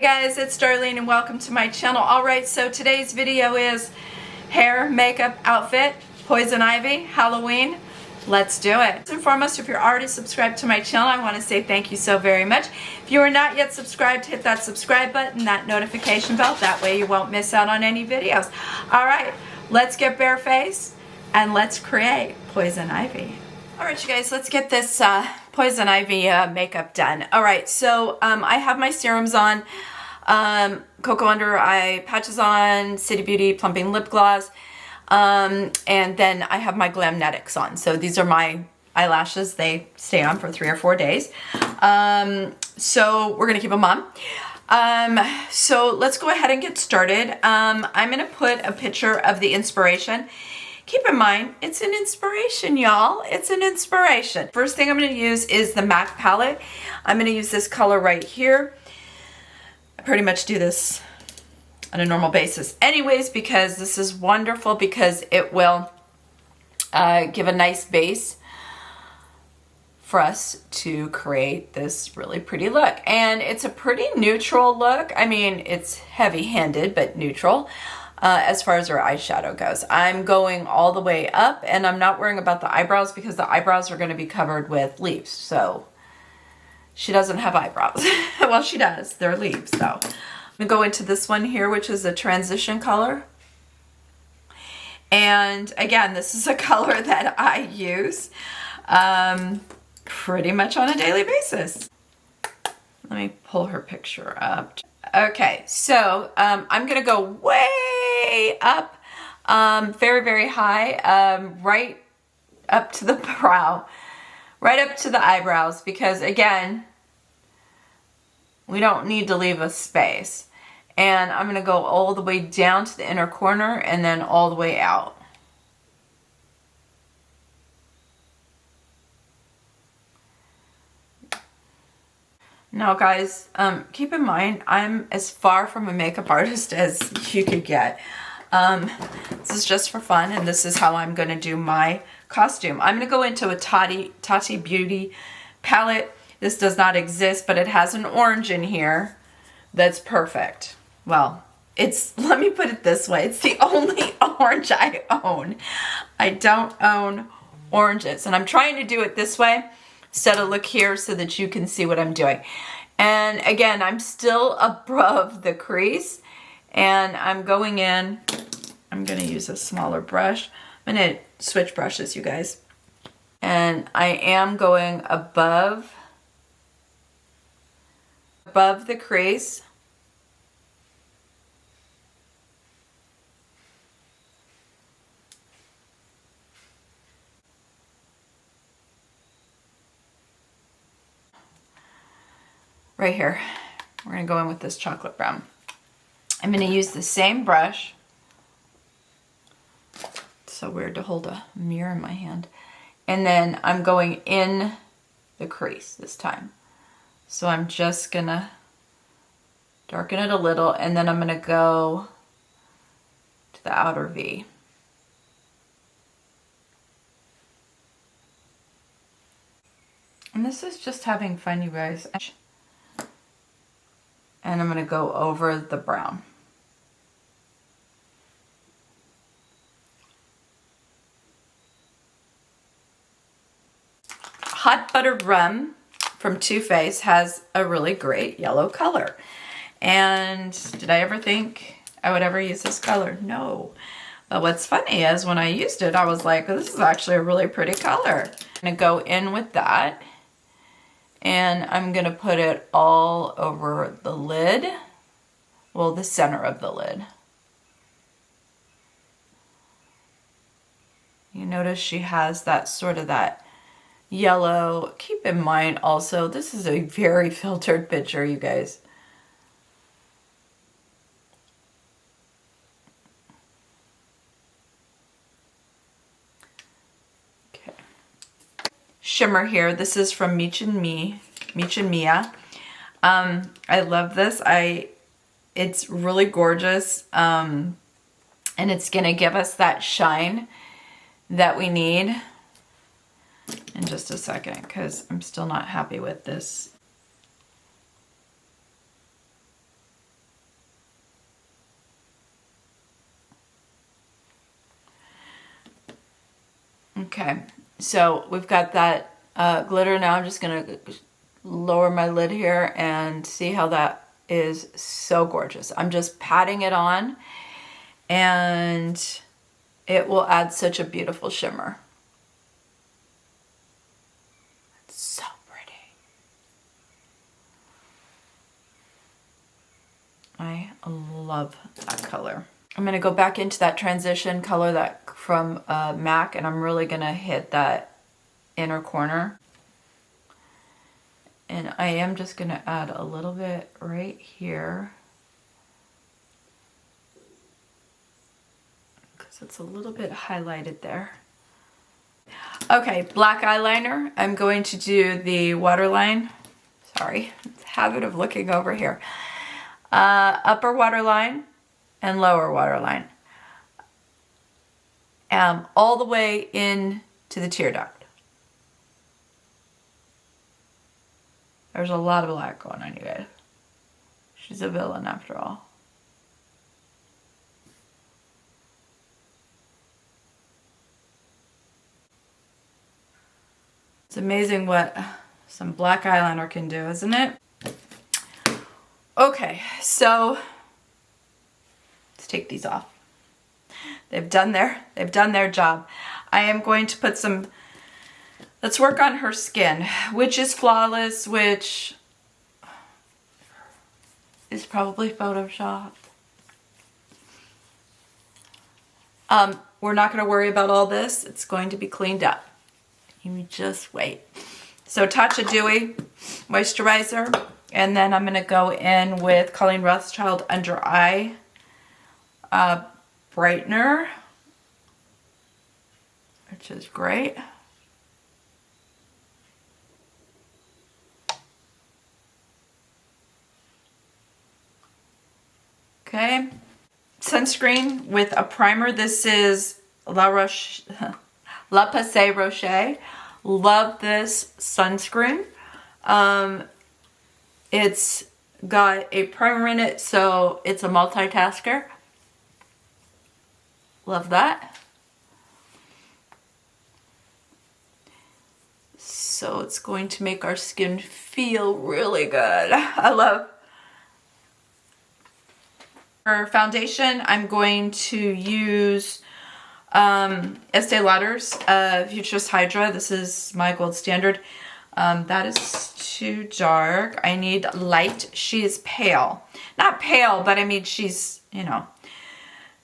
Hey guys, it's Darlene and welcome to my channel. Alright, so today's video is hair, makeup, outfit, poison ivy, Halloween. Let's do it. First and foremost, if you're already subscribed to my channel, I want to say thank you so very much. If you are not yet subscribed, hit that subscribe button, that notification bell. That way you won't miss out on any videos. Alright, let's get barefaced and let's create poison ivy. Alright you guys, let's get this poison ivy makeup done. Alright, so I have my serums on, Cocoa Under Eye Patches on, City Beauty Plumping Lip Gloss, and then I have my Glamnetics on. So these are my eyelashes. They stay on for 3 or 4 days. So we're going to keep them on. So let's go ahead and get started. I'm going to put a picture of the inspiration. Keep in mind, it's an inspiration, y'all. It's an inspiration. First thing I'm going to use is the MAC palette. I'm going to use this color right here. I pretty much do this on a normal basis anyways because this is wonderful because it will give a nice base for us to create this really pretty look. And it's a pretty neutral look. I mean, it's heavy-handed, but neutral. As far as our eyeshadow goes. I'm going all the way up and I'm not worrying about the eyebrows because the eyebrows are going to be covered with leaves. So she doesn't have eyebrows. Well, she does. They're leaves though. I'm going to go into this one here, which is a transition color. And again, this is a color that I use pretty much on a daily basis. Let me pull her picture up. Okay, so I'm going to go way up, very, very high, right up to the brow, right up to the eyebrows, because again, we don't need to leave a space. And I'm going to go all the way down to the inner corner and then all the way out. Now guys, keep in mind, I'm as far from a makeup artist as you could get. This is just for fun, and this is how I'm going to do my costume. I'm going to go into a Tati Beauty palette. This does not exist, but it has an orange in here that's perfect. Well, let me put it this way, it's the only orange I own. I don't own oranges, and I'm trying to do it this way. Instead of look here so that you can see what I'm doing. And again, I'm still above the crease and I'm going in. I'm going to use a smaller brush. I'm going to switch brushes, you guys. And I am going above the crease. Right here, we're going to go in with this chocolate brown. I'm going to use the same brush. It's so weird to hold a mirror in my hand. And then I'm going in the crease this time. So I'm just going to darken it a little and then I'm going to go to the outer V. And this is just having fun, you guys. And I'm going to go over the brown. Hot Buttered Rum from Too Faced has a really great yellow color. And did I ever think I would ever use this color? No. But what's funny is when I used it, I was like, oh, this is actually a really pretty color. I'm going to go in with that. And I'm going to put it all over the lid. Well, the center of the lid. You notice she has that sort of that yellow. Keep in mind also, this is a very filtered picture, you guys. Shimmer here. This is from Mich and Mia. I love this. It's really gorgeous. And it's gonna give us that shine that we need. In just a second, because I'm still not happy with this Okay, so we've got that glitter. Now I'm just gonna lower my lid here and see how that is so gorgeous. I'm just patting it on and it will add such a beautiful shimmer. It's so pretty. I love that color. I'm gonna go back into that transition color that from MAC, and I'm really gonna hit that inner corner. And I am just gonna add a little bit right here, because it's a little bit highlighted there. Okay, black eyeliner. I'm going to do the waterline. Sorry, habit of looking over here. Upper waterline and lower waterline. All the way in to the tear duct. There's a lot of black going on, you guys. She's a villain after all. It's amazing what some black eyeliner can do, isn't it? Okay, so let's take these off. They've done their job. I am going to put some, let's work on her skin, which is flawless, which is probably photoshopped. We're not going to worry about all this. It's going to be cleaned up. You just wait. So Tatcha Dewy moisturizer, and then I'm going to go in with Colleen Rothschild Under Eye brightener, which is great. Okay, sunscreen with a primer. This is La Passe Rocher. Love this sunscreen. It's got a primer in it, so it's a multitasker. Love that. So it's going to make our skin feel really good. I love. For foundation, I'm going to use Estee Lauder's Futurist Hydra. This is my gold standard. That is too dark. I need light. She is pale. Not pale, but I mean she's, you know,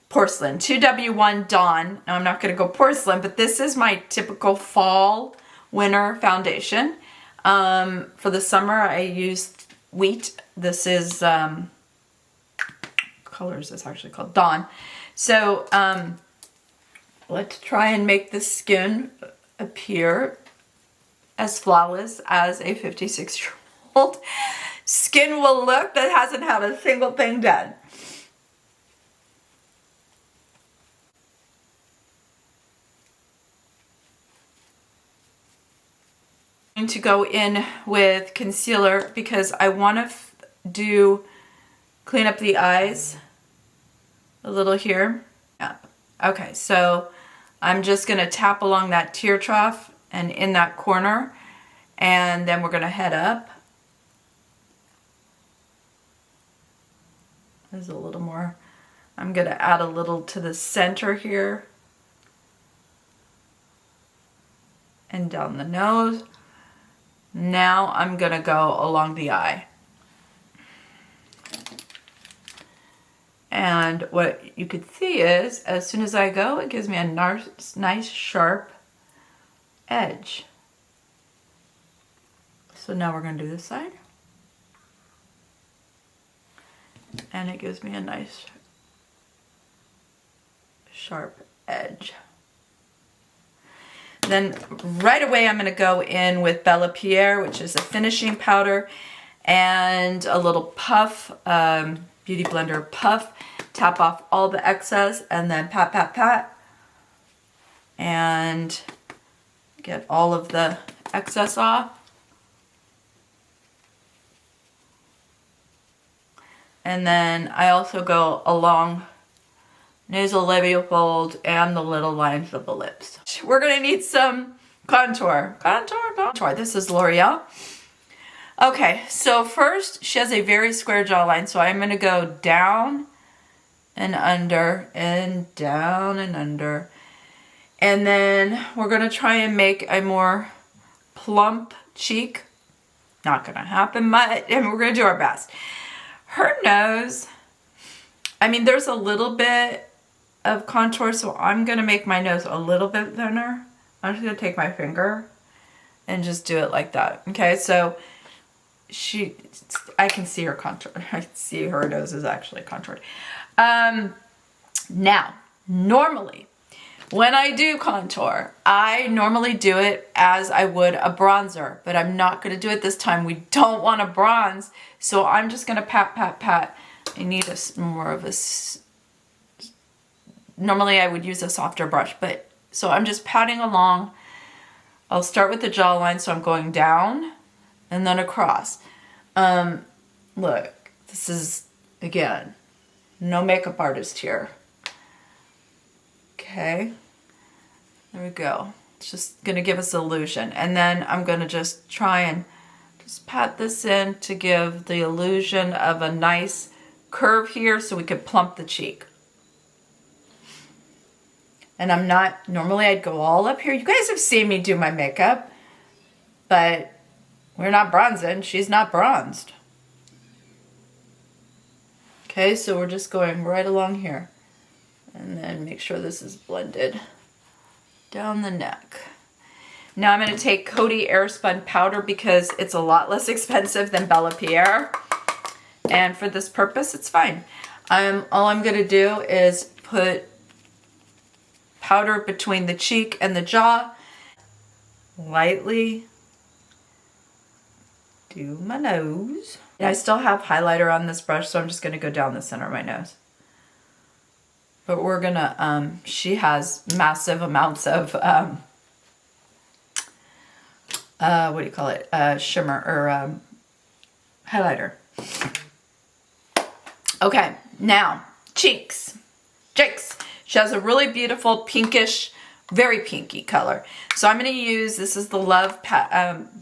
porcelain. 2W1 Dawn. Now I'm not going to go porcelain, but this is my typical fall, winter foundation. For the summer, I used Wheat. This is, color is this actually called? Dawn. So, let's try and make the skin appear as flawless as a 56-year-old skin will look that hasn't had a single thing done. I'm going to go in with concealer because I want to clean up the eyes a little here. Yeah. Okay, so I'm just going to tap along that tear trough and in that corner, and then we're going to head up. There's a little more. I'm going to add a little to the center here and down the nose. Now I'm going to go along the eye. And what you could see is, as soon as I go, it gives me a nice sharp edge. So now we're going to do this side. And it gives me a nice sharp edge. Then right away I'm going to go in with Bella Pierre, which is a finishing powder, and a little puff, Beauty Blender puff. Tap off all the excess and then pat, pat, pat. And get all of the excess off. And then I also go along nasal labial fold, and the little lines of the lips. We're gonna need some contour. Contour. This is L'Oreal. Okay, so first she has a very square jawline, so I'm gonna go down and under and down and under. And then we're gonna try and make a more plump cheek. Not gonna happen much, and we're gonna do our best. Her nose, I mean, there's a little bit of contour, so I'm gonna make my nose a little bit thinner. I'm just gonna take my finger and just do it like that. Okay, so I can see her contour. I can see her nose is actually contoured. Now, normally, when I do contour, I normally do it as I would a bronzer, but I'm not gonna do it this time. We don't want to bronze, so I'm just gonna pat, pat, pat. I need more of a, normally I would use a softer brush, but, so I'm just patting along. I'll start with the jawline, so I'm going down and then across. Look, this is, again, no makeup artist here. Okay, there we go. It's just gonna give us illusion. And then I'm gonna just try and just pat this in to give the illusion of a nice curve here so we could plump the cheek. And I'm not, normally I'd go all up here. You guys have seen me do my makeup, but we're not bronzing. She's not bronzed. Okay, so we're just going right along here. And then make sure this is blended down the neck. Now I'm going to take Coty Airspun powder because it's a lot less expensive than Bella Pierre. And for this purpose, it's fine. All I'm going to do is put powder between the cheek and the jaw. Lightly do my nose. And I still have highlighter on this brush, so I'm just going to go down the center of my nose. But we're gonna, she has massive amounts of, what do you call it? Shimmer or highlighter. Okay, now cheeks. Cheeks. She has a really beautiful pinkish, very pinky color. So I'm gonna use, this is the Love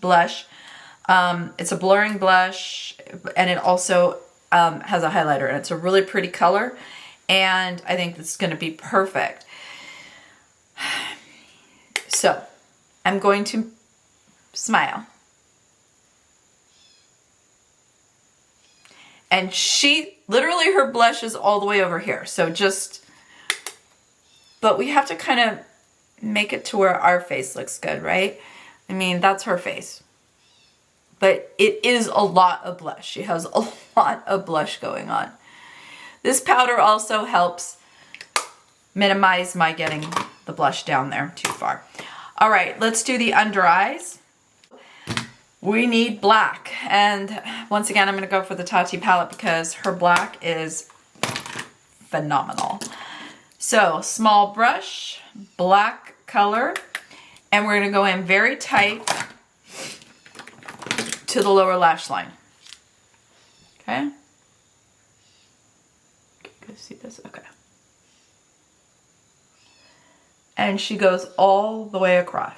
blush. It's a blurring blush, and it also has a highlighter, and it's a really pretty color. And I think this is going to be perfect. So I'm going to smile. And she, literally her blush is all the way over here. So just, but we have to kind of make it to where our face looks good, right? I mean, that's her face. But it is a lot of blush. She has a lot of blush going on. This powder also helps minimize my getting the blush down there too far. All right, let's do the under eyes. We need black. And once again, I'm gonna go for the Tati palette because her black is phenomenal. So small brush, black color, and we're gonna go in very tight to the lower lash line. Okay? See this? Okay. And she goes all the way across.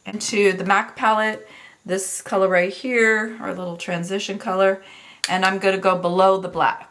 Into the MAC palette, this color right here, our little transition color, and I'm going to go below the black.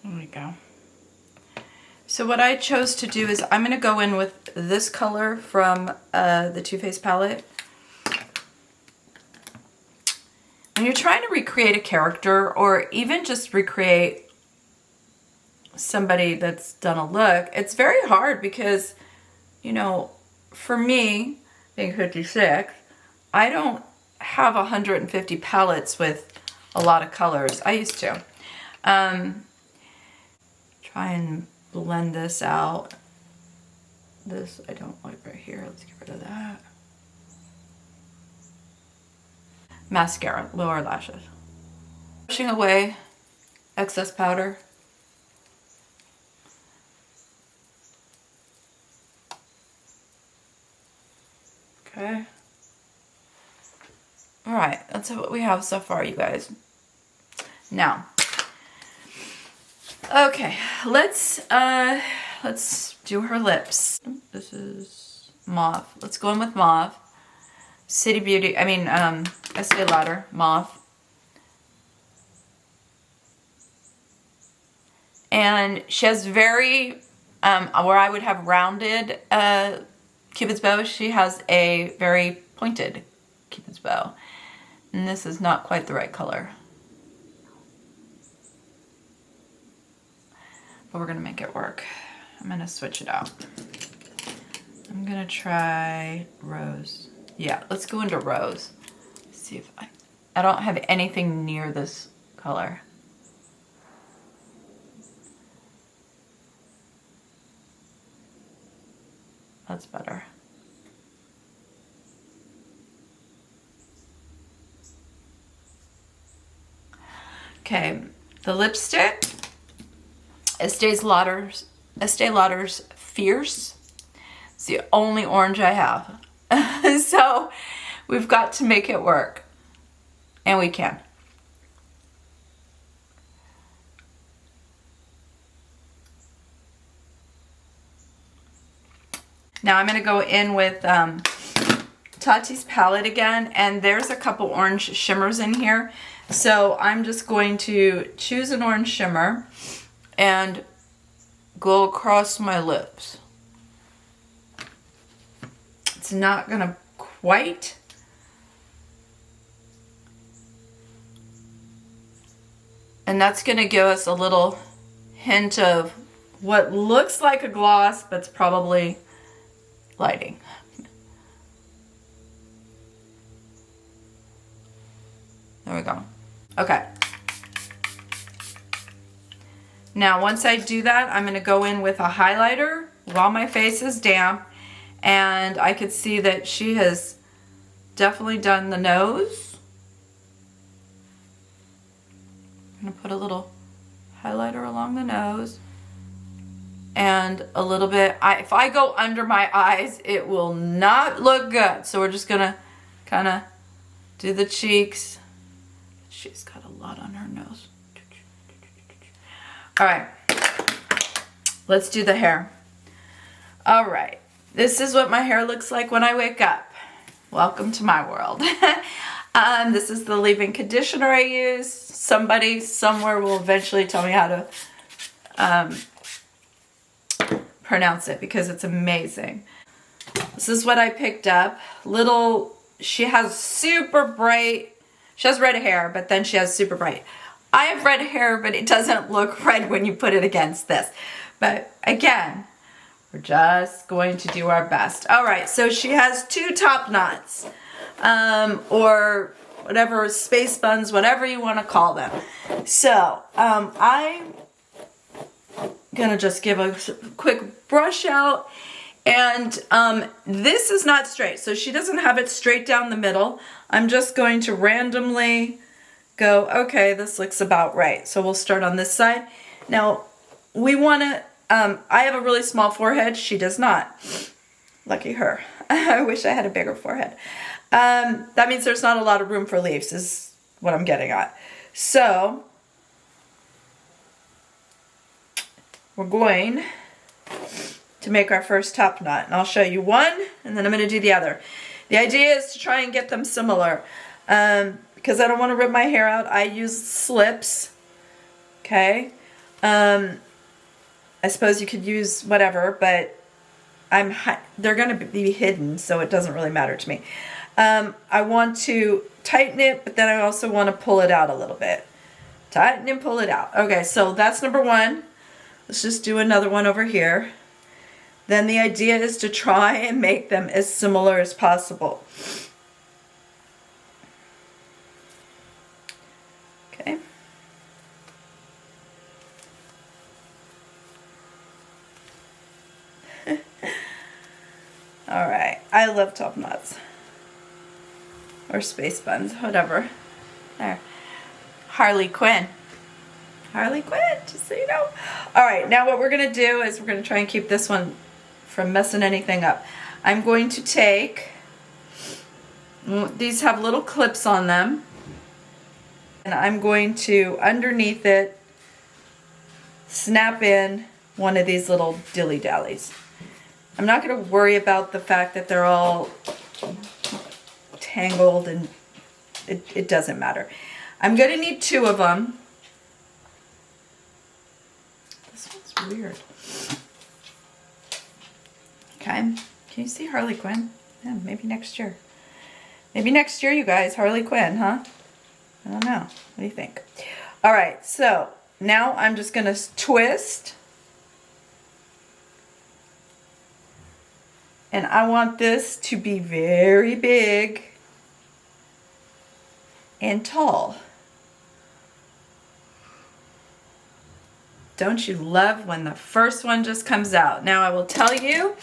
There we go. So what I chose to do is I'm going to go in with this color from the Too Faced palette. When you're trying to recreate a character or even just recreate somebody that's done a look, it's very hard because, you know, for me, being 56, I don't have 150 palettes with a lot of colors. I used to. Try and blend this out. This I don't like right here. Let's get rid of that. Mascara, lower lashes. Brushing away excess powder. Okay. All right, that's what we have so far, you guys. Now, okay, let's do her lips. This is mauve. Let's go in with mauve. Estee Lauder mauve. And she has very, where I would have rounded Cupid's bow, she has a very pointed Cupid's bow. And this is not quite the right color. But we're gonna make it work. I'm gonna switch it out. I'm gonna try rose. Yeah, let's go into rose. See if I don't have anything near this color. That's better. Okay, the lipstick, Estee Lauder's Fierce. It's the only orange I have. So we've got to make it work. And we can. Now I'm going to go in with Tati's palette again, and there's a couple orange shimmers in here. So I'm just going to choose an orange shimmer and go across my lips. It's not going to quite. And that's going to give us a little hint of what looks like a gloss, but it's probably lighting. There we go. Okay. Now once I do that, I'm going to go in with a highlighter while my face is damp, and I could see that she has definitely done the nose. I'm going to put a little highlighter along the nose. And a little bit, if I go under my eyes, it will not look good. So we're just gonna kind of do the cheeks. She's got a lot on her nose. All right, let's do the hair. All right, this is what my hair looks like when I wake up. Welcome to my world. This is the leave-in conditioner I use. Somebody somewhere will eventually tell me how to pronounce it because it's amazing. This is what I picked up. She has super bright, she has red hair, but then she has super bright. I have red hair, but it doesn't look red when you put it against this. But again, we're just going to do our best. All right, so she has 2 top knots, or whatever, space buns, whatever you want to call them. So I'm gonna just give a quick brush out, and this is not straight, so she doesn't have it straight down the middle. I'm just going to randomly go, okay, this looks about right. So we'll start on this side. Now we want to, I have a really small forehead. She does not. Lucky her. I wish I had a bigger forehead. That means there's not a lot of room for leaves is what I'm getting at. So we're going to make our first top knot, and I'll show you one, and then I'm going to do the other. The idea is to try and get them similar, because I don't want to rip my hair out. I use slips, okay? I suppose you could use whatever, but they're going to be hidden, so it doesn't really matter to me. I want to tighten it, but then I also want to pull it out a little bit. Tighten and pull it out. Okay, so that's number one. Let's just do another one over here. Then the idea is to try and make them as similar as possible. Okay. All right, I love top knots. Or space buns, whatever. There. Harley Quinn. Harley Quinn, just so you know. All right, now what we're gonna do is we're gonna try and keep this one from messing anything up. I'm going to take, these have little clips on them, and I'm going to, underneath it, snap in one of these little dilly-dallies. I'm not gonna worry about the fact that they're all tangled, and it doesn't matter. I'm gonna need 2 of them. This one's weird. Okay, can you see Harley Quinn? Yeah, maybe next year. Maybe next year, you guys, Harley Quinn, huh? I don't know. What do you think? All right, so now I'm just gonna twist. And I want this to be very big and tall. Don't you love when the first one just comes out? Now I will tell you,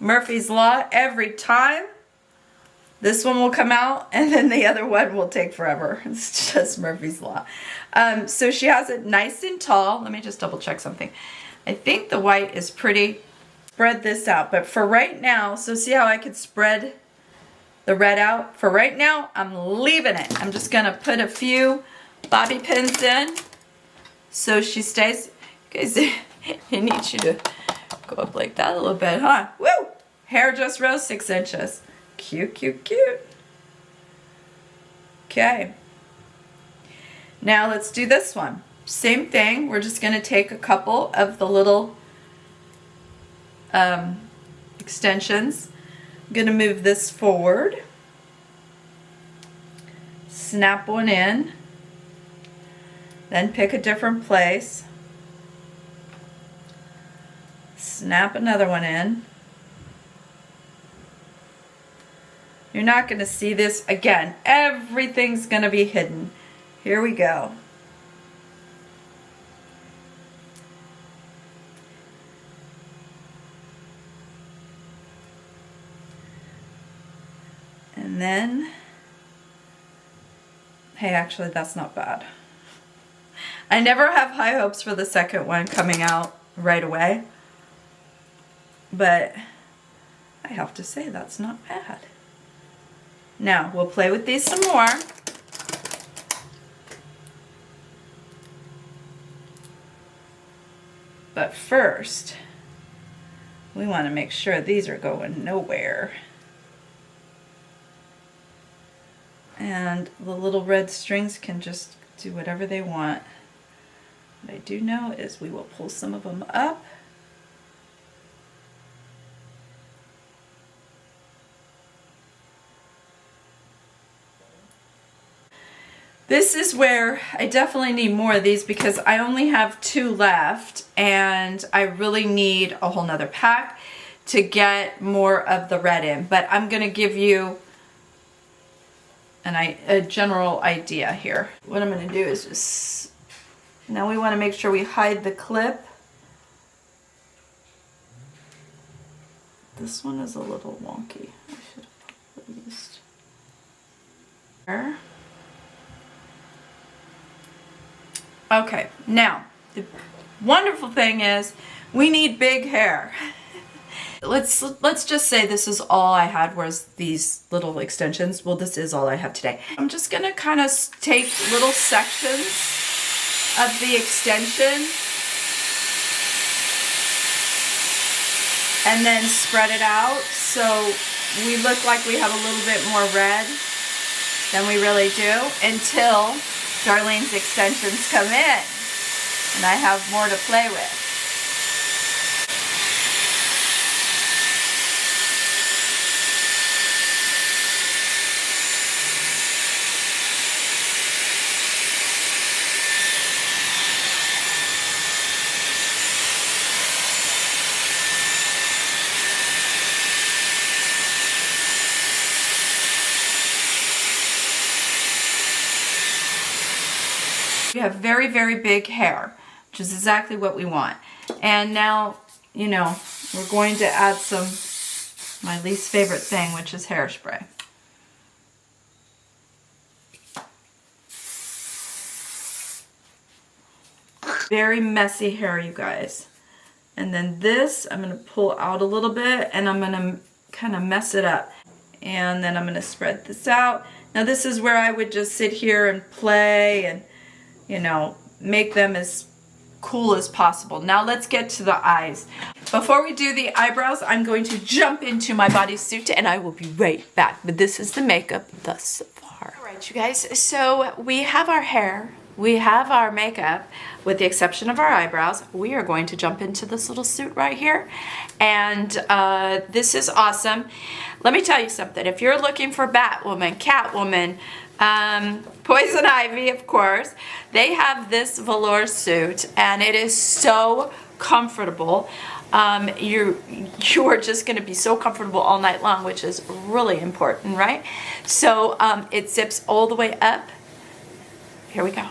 Murphy's Law, every time this one will come out and then the other one will take forever. It's just Murphy's Law. So she has it nice and tall. Let me just double check something. I think the white is pretty. Spread this out, but for right now, so see how I could spread the red out? For right now, I'm leaving it. I'm just gonna put a few bobby pins in so she stays. Guys, it needs you to go up like that a little bit, huh? Woo! Hair just rose 6 inches. Cute, cute, cute. Okay. Now let's do this one. Same thing, we're just gonna take a couple of the little extensions. I'm gonna move this forward, snap one in, then pick a different place, snap another one in. You're not gonna see this again. Everything's gonna be hidden. Here we go. And then, hey, actually that's not bad. I never have high hopes for the second one coming out right away, but I have to say that's not bad. Now we'll play with these some more. But first, we want to make sure these are going nowhere. And the little red strings can just do whatever they want. What I do know is we will pull some of them up. This is where I definitely need more of these because I only have 2 left and I really need a whole nother pack to get more of the red in. But I'm gonna give you a general idea here. What I'm going to do is just, now we want to make sure we hide the clip. This one is a little wonky. I should have probably used there. Okay, now the wonderful thing is we need big hair. Let's just say this is all I had was these little extensions. Well, this is all I have today. I'm just gonna kind of take little sections of the extension and then spread it out so we look like we have a little bit more red than we really do until Darlene's extensions come in and I have more to play with. You have very, very big hair, which is exactly what we want. And now, you know, we're going to add some, my least favorite thing, which is hairspray. Very messy hair, you guys. And then this, I'm going to pull out a little bit, and I'm going to kind of mess it up. And then I'm going to spread this out. Now this is where I would just sit here and play and, you know, make them as cool as possible. Now let's get to the eyes. Before we do the eyebrows, I'm going to jump into my bodysuit and I will be right back. But this is the makeup thus far. All right, you guys, so we have our hair, we have our makeup, with the exception of our eyebrows. We are going to jump into this little suit right here. And this is awesome. Let me tell you something. If you're looking for Batwoman, Catwoman, Poison Ivy, of course, they have this velour suit, and it is so comfortable. You are just going to be so comfortable all night long, which is really important, right? So it zips all the way up. Here we go.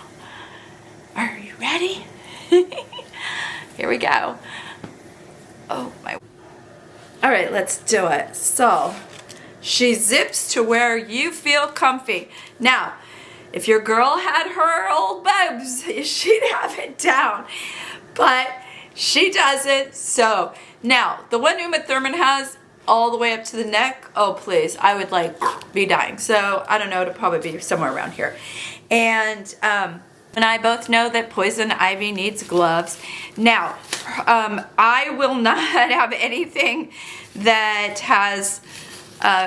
Are you ready? Here we go. Oh my. All right, let's do it. So she zips to where you feel comfy. Now, if your girl had her old boobs, she'd have it down, but she doesn't. So now the one Uma Thurman has all the way up to the neck, oh please, I would like be dying. So I don't know, it'll probably be somewhere around here. And I both know that Poison Ivy needs gloves. Now, I will not have anything that has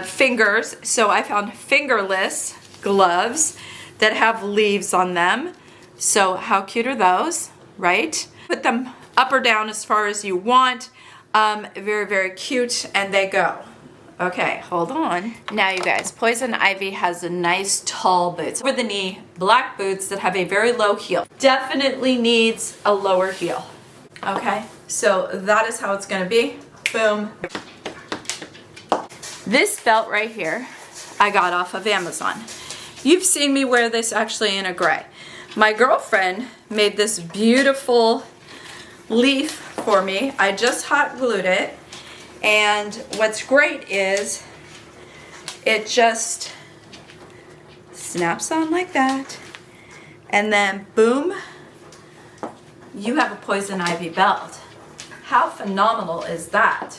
fingers, so I found fingerless gloves that have leaves on them. So how cute are those, right? Put them up or down as far as you want. Very, very cute, and they go. Okay, hold on. Now you guys, Poison Ivy has a nice tall boots. Over the knee, black boots that have a very low heel. Definitely needs a lower heel. Okay, so that is how it's gonna be. Boom. This belt right here, I got off of Amazon. You've seen me wear this actually in a gray. My girlfriend made this beautiful leaf for me. I just hot glued it. And what's great is it just snaps on like that. And then boom, you have a Poison Ivy belt. How phenomenal is that?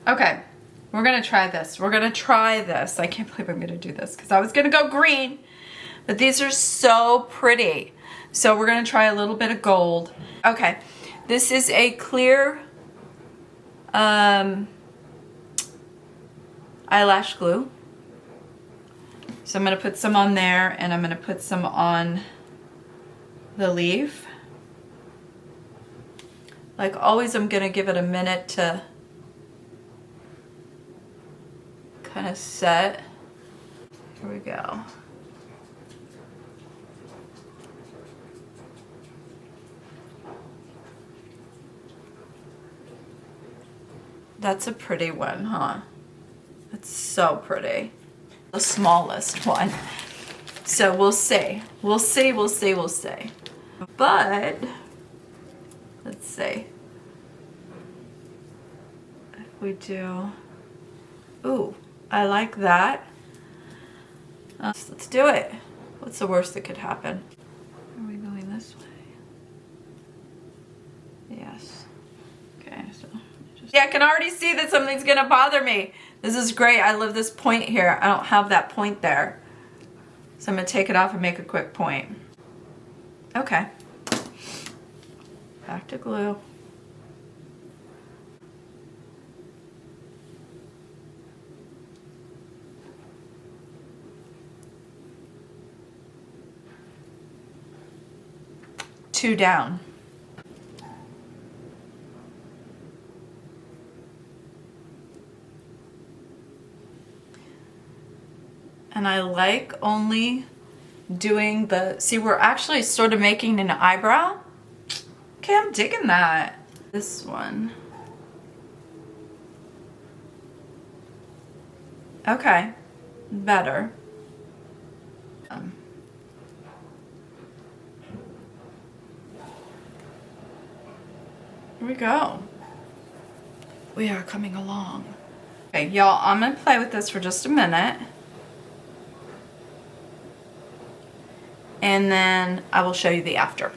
Okay, we're gonna try this. We're gonna try this. I can't believe I'm gonna do this because I was gonna go green, but these are so pretty. So we're gonna try a little bit of gold. Okay, this is a clear eyelash glue. So I'm gonna put some on there and I'm gonna put some on the leaf. Like always, I'm gonna give it a minute to kind of set. Here we go. That's a pretty one, huh? It's so pretty. The smallest one. So we'll see. We'll see, we'll see, we'll see. But, let's see. If we do, ooh, I like that. Let's do it. What's the worst that could happen? Are we going this way? Yes. Okay, so. Yeah, I can already see that something's gonna bother me. This is great. I love this point here. I don't have that point there. So I'm gonna take it off and make a quick point. Okay. Back to glue. Two down. And I like only doing the, see, we're actually sort of making an eyebrow. Okay, I'm digging that. This one. Okay, better. Here we go. We are coming along. Okay, y'all, I'm going to play with this for just a minute. And then I will show you the after.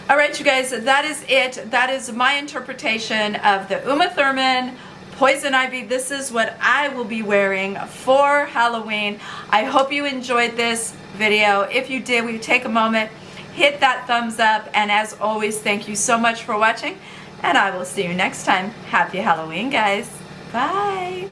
Alright, you guys, that is it. That is my interpretation of the Uma Thurman Poison Ivy. This is what I will be wearing for Halloween. I hope you enjoyed this video. If you did, will you take a moment, hit that thumbs up, and as always, thank you so much for watching, and I will see you next time. Happy Halloween, guys. Bye.